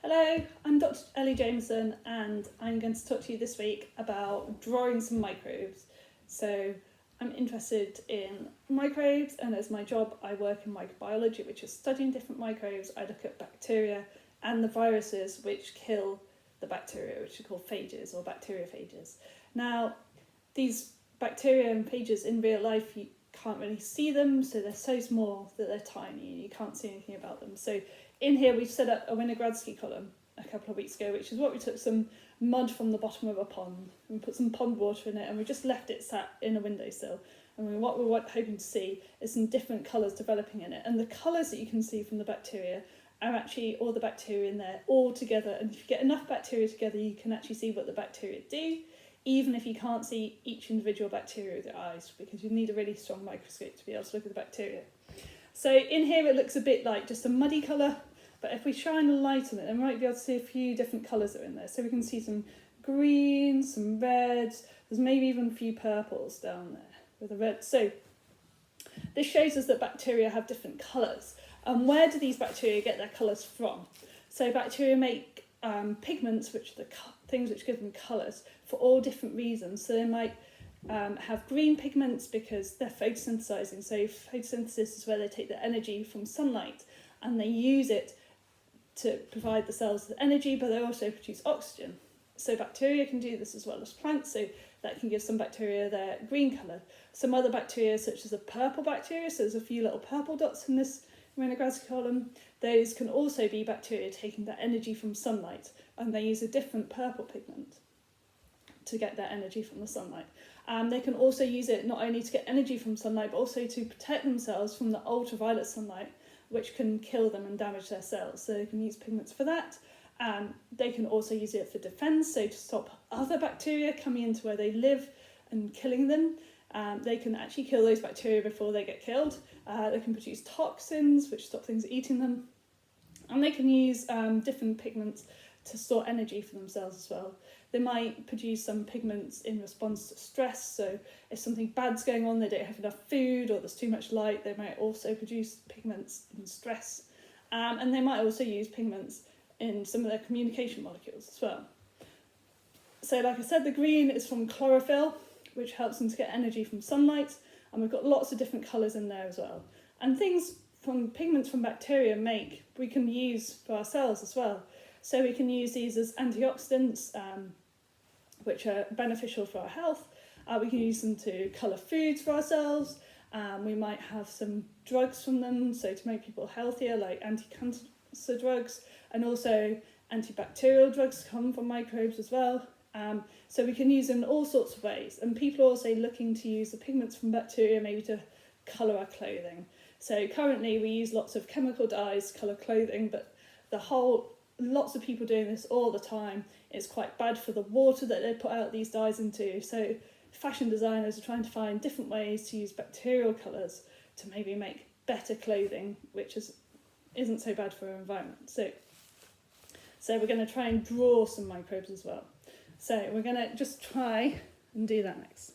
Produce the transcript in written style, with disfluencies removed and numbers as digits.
Hello, I'm Dr. Ellie Jameson and I'm going to talk to you this week about drawing some microbes. So I'm interested in microbes, and as my job I work in microbiology, which is studying different microbes. I look at bacteria and the viruses which kill the bacteria, which are called phages or bacteriophages. Now, these bacteria and phages in real life, you can't really see them, so they're so small that they're tiny and you can't see anything about them. So in here we've set up a Winogradski column a couple of weeks ago, which is what we took some mud from the bottom of a pond and put some pond water in it, and we just left it sat in a windowsill. And what we're hoping to see is some different colours developing in it. And the colours that you can see from the bacteria are actually all the bacteria in there all together. And if you get enough bacteria together, you can actually see what the bacteria do, even if you can't see each individual bacteria with your eyes, because you need a really strong microscope to be able to look at the bacteria. So in here it looks a bit like just a muddy colour, but if we shine a light on it, then we might be able to see a few different colours that are in there. So we can see some greens, some reds, there's maybe even a few purples down there with the red. So this shows us that bacteria have different colours. And where do these bacteria get their colours from? So bacteria make pigments, which are the things which give them colours, for all different reasons. So they might have green pigments because they're photosynthesizing. So photosynthesis is where they take the energy from sunlight and they use it to provide the cells with energy, but they also produce oxygen. So bacteria can do this as well as plants, so that can give some bacteria their green colour. Some other bacteria, such as a purple bacteria, so there's a few little purple dots in this Winogradski column, those can also be bacteria taking that energy from sunlight, and they use a different purple pigment to get their energy from the sunlight. They can also use it not only to get energy from sunlight, but also to protect themselves from the ultraviolet sunlight, which can kill them and damage their cells. So they can use pigments for that. They can also use it for defence, so to stop other bacteria coming into where they live and killing them. They can actually kill those bacteria before they get killed. They can produce toxins, which stop things eating them. And they can use different pigments to store energy for themselves as well. They might produce some pigments in response to stress, so if something bad's going on, they don't have enough food or there's too much light, they might also produce pigments in stress. And they might also use pigments in some of their communication molecules as well. So like I said, the green is from chlorophyll, which helps them to get energy from sunlight, and we've got lots of different colours in there as well. And things from pigments from bacteria we can use for ourselves as well. So we can use these as antioxidants, which are beneficial for our health. We can use them to colour foods for ourselves. We might have some drugs from them, so to make people healthier, like anti-cancer drugs, and also antibacterial drugs come from microbes as well. So we can use them in all sorts of ways. And people are also looking to use the pigments from bacteria maybe to colour our clothing. So currently we use lots of chemical dyes to colour clothing, but lots of people doing this all the time. It's quite bad for the water that they put out these dyes into. So fashion designers are trying to find different ways to use bacterial colours to maybe make better clothing, which isn't so bad for our environment. So we're going to try and draw some microbes as well. So we're going to just try and do that next.